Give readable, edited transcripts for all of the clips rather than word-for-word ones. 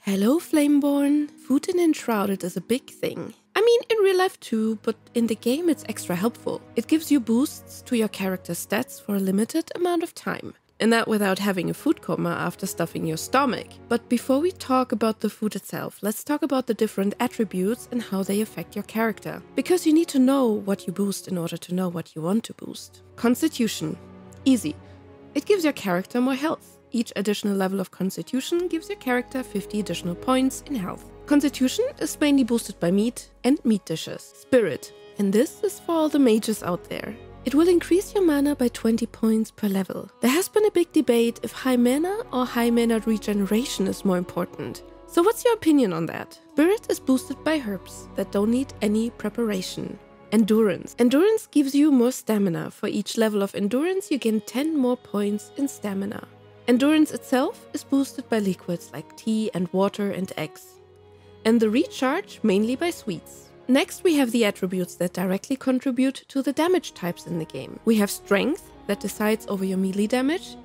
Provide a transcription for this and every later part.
Hello Flameborn! Food in Enshrouded is a big thing. I mean, in real life too, but in the game it's extra helpful. It gives you boosts to your character's stats for a limited amount of time. And that without having a food coma after stuffing your stomach. But before we talk about the food itself, let's talk about the different attributes and how they affect your character. Because you need to know what you boost in order to know what you want to boost. Constitution. Easy. It gives your character more health. Each additional level of Constitution gives your character 50 additional points in health. Constitution is mainly boosted by meat and meat dishes. Spirit. And this is for all the mages out there. It will increase your mana by 20 points per level. There has been a big debate if high mana or high mana regeneration is more important. So what's your opinion on that? Spirit is boosted by herbs that don't need any preparation. Endurance. Endurance gives you more stamina. For each level of endurance you gain 10 more points in stamina. Endurance itself is boosted by liquids like tea and water and eggs. And the recharge mainly by sweets. Next we have the attributes that directly contribute to the damage types in the game. We have strength that decides over your melee damage.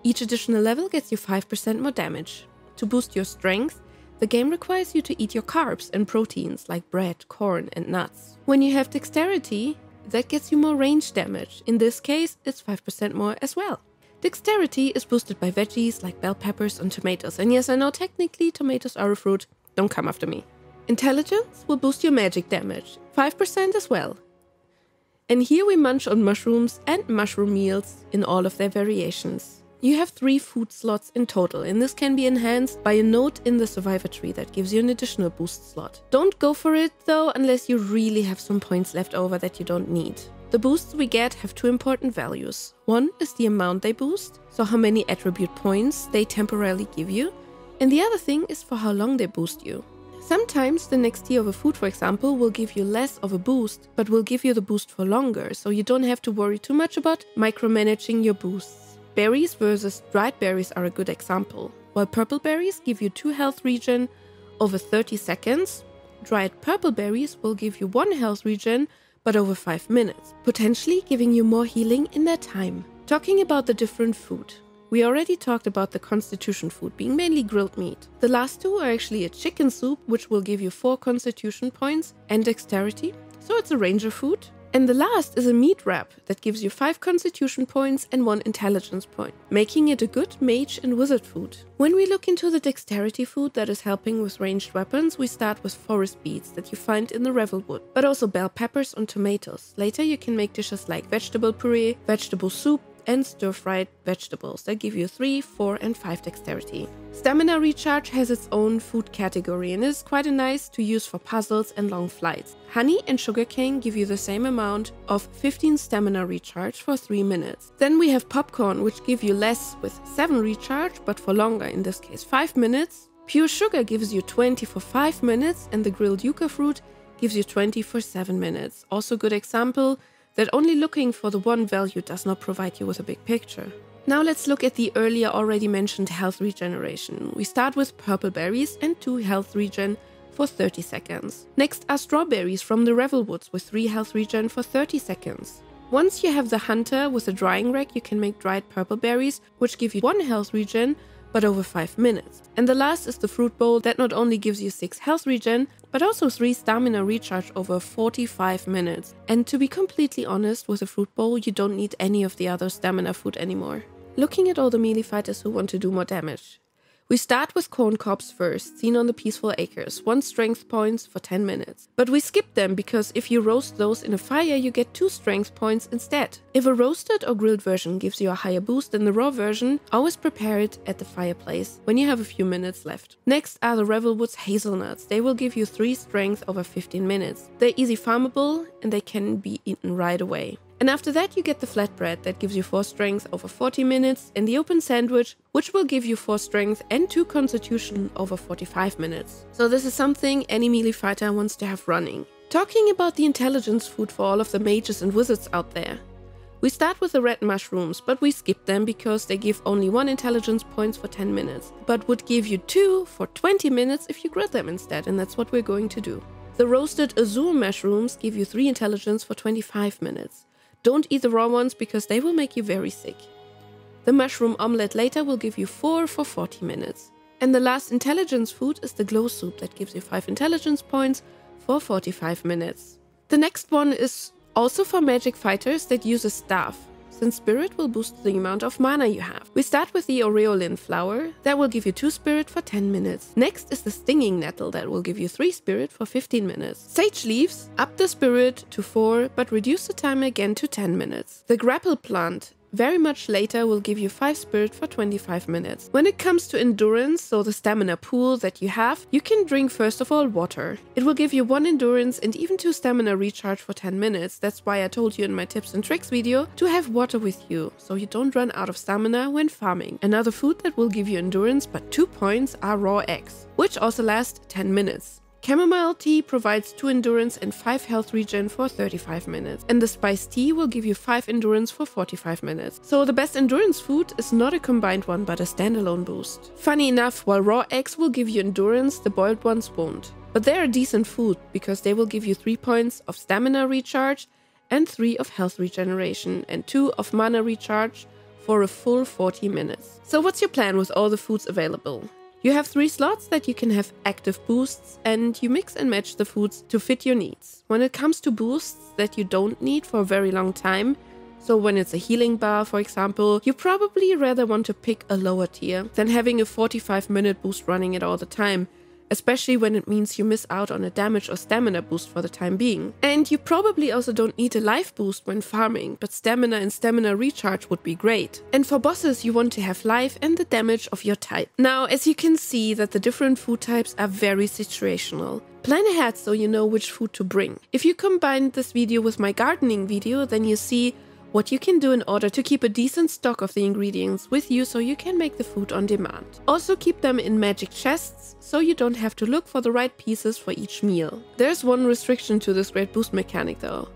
Each additional level gets you 5% more damage. To boost your strength, the game requires you to eat your carbs and proteins like bread, corn and nuts. When you have dexterity, that gets you more range damage. In this case, it's 5% more as well. Dexterity is boosted by veggies like bell peppers and tomatoes. And yes, I know technically tomatoes are a fruit, don't come after me. Intelligence will boost your magic damage, 5% as well. And here we munch on mushrooms and mushroom meals in all of their variations. You have 3 food slots in total, and this can be enhanced by a note in the survivor tree that gives you an additional boost slot. Don't go for it though unless you really have some points left over that you don't need. The boosts we get have 2 important values. One is the amount they boost, so how many attribute points they temporarily give you, and the other thing is for how long they boost you. Sometimes the next tier of a food, for example, will give you less of a boost, but will give you the boost for longer, so you don't have to worry too much about micromanaging your boosts. Berries versus dried berries are a good example. While purple berries give you 2 health regen over 30 seconds, dried purple berries will give you 1 health regen but over 5 minutes, potentially giving you more healing in that time. Talking about the different food. We already talked about the Constitution food being mainly grilled meat. The last 2 are actually a chicken soup, which will give you 4 Constitution points and dexterity, so it's a ranger food. And the last is a meat wrap that gives you 5 Constitution points and 1 intelligence point, making it a good mage and wizard food. When we look into the dexterity food that is helping with ranged weapons, we start with forest beets that you find in the Revelwood, but also bell peppers and tomatoes. Later you can make dishes like vegetable puree, vegetable soup, and stir-fried vegetables that give you 3, 4 and 5 dexterity. Stamina recharge has its own food category and is quite nice to use for puzzles and long flights. Honey and sugarcane give you the same amount of 15 stamina recharge for 3 minutes. Then we have popcorn, which give you less with 7 recharge but for longer, in this case 5 minutes. Pure sugar gives you 20 for 5 minutes and the grilled yucca fruit gives you 20 for 7 minutes. Also good example that only looking for the one value does not provide you with a big picture. Now let's look at the earlier already mentioned health regeneration. We start with purple berries and 2 health regen for 30 seconds. Next are strawberries from the Revelwoods with 3 health regen for 30 seconds. Once you have the hunter with a drying rack, you can make dried purple berries, which give you 1 health regen but over 5 minutes. And the last is the fruit bowl that not only gives you 6 health regen, but also 3 stamina recharge over 45 minutes. And to be completely honest, with a fruit bowl you don't need any of the other stamina food anymore. Looking at all the melee fighters who want to do more damage. We start with corn cobs first, seen on the Peaceful Acres, 1 strength points for 10 minutes. But we skip them because if you roast those in a fire you get 2 strength points instead. If a roasted or grilled version gives you a higher boost than the raw version, always prepare it at the fireplace when you have a few minutes left. Next are the Revelwoods hazelnuts. They will give you 3 strength over 15 minutes. They're easy farmable and they can be eaten right away. And after that you get the flatbread that gives you 4 strength over 40 minutes and the open sandwich, which will give you 4 strength and 2 constitution over 45 minutes. So this is something any melee fighter wants to have running. Talking about the intelligence food for all of the mages and wizards out there. We start with the red mushrooms, but we skip them because they give only 1 intelligence points for 10 minutes, but would give you 2 for 20 minutes if you grill them instead, and that's what we're going to do. The roasted azure mushrooms give you 3 intelligence for 25 minutes. Don't eat the raw ones because they will make you very sick. The mushroom omelette later will give you 4 for 40 minutes. And the last intelligence food is the glow soup that gives you 5 intelligence points for 45 minutes. The next one is also for magic fighters that use a staff, since spirit will boost the amount of mana you have. We start with the Aureolin flower, that will give you 2 spirit for 10 minutes. Next is the stinging nettle that will give you 3 spirit for 15 minutes. Sage leaves up the spirit to 4 but reduce the time again to 10 minutes. The grapple plant very much later will give you 5 spirit for 25 minutes. When it comes to endurance, so the stamina pool that you have, you can drink first of all water. It will give you 1 endurance and even 2 stamina recharge for 10 minutes. That's why I told you in my tips and tricks video to have water with you, so you don't run out of stamina when farming. Another food that will give you endurance but 2 points are raw eggs, which also last 10 minutes. Chamomile tea provides 2 endurance and 5 health regen for 35 minutes. And the spiced tea will give you 5 endurance for 45 minutes. So the best endurance food is not a combined one but a standalone boost. Funny enough, while raw eggs will give you endurance, the boiled ones won't. But they're a decent food because they will give you 3 points of stamina recharge and 3 of health regeneration and 2 of mana recharge for a full 40 minutes. So what's your plan with all the foods available? You have 3 slots that you can have active boosts, and you mix and match the foods to fit your needs. When it comes to boosts that you don't need for a very long time, so when it's a healing bar for example, you probably rather want to pick a lower tier than having a 45-minute boost running it all the time, especially when it means you miss out on a damage or stamina boost for the time being. And you probably also don't need a life boost when farming, but stamina and stamina recharge would be great. And for bosses you want to have life and the damage of your type. Now, as you can see that the different food types are very situational. Plan ahead so you know which food to bring. If you combine this video with my gardening video, then you see what you can do in order to keep a decent stock of the ingredients with you so you can make the food on demand. Also keep them in magic chests so you don't have to look for the right pieces for each meal. There's one restriction to this great boost mechanic though.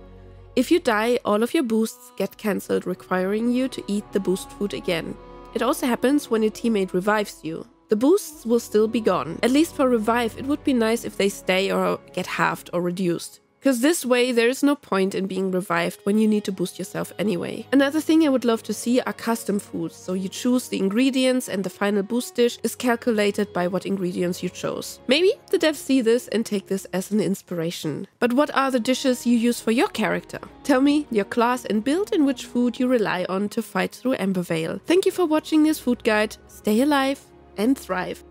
If you die, all of your boosts get cancelled, requiring you to eat the boost food again. It also happens when your teammate revives you. The boosts will still be gone. At least for revive, it would be nice if they stay or get halved or reduced. Because this way there is no point in being revived when you need to boost yourself anyway. Another thing I would love to see are custom foods, so you choose the ingredients and the final boost dish is calculated by what ingredients you chose. Maybe the devs see this and take this as an inspiration. But what are the dishes you use for your character? Tell me your class and build and which food you rely on to fight through Embervale. Thank you for watching this food guide. Stay alive and thrive.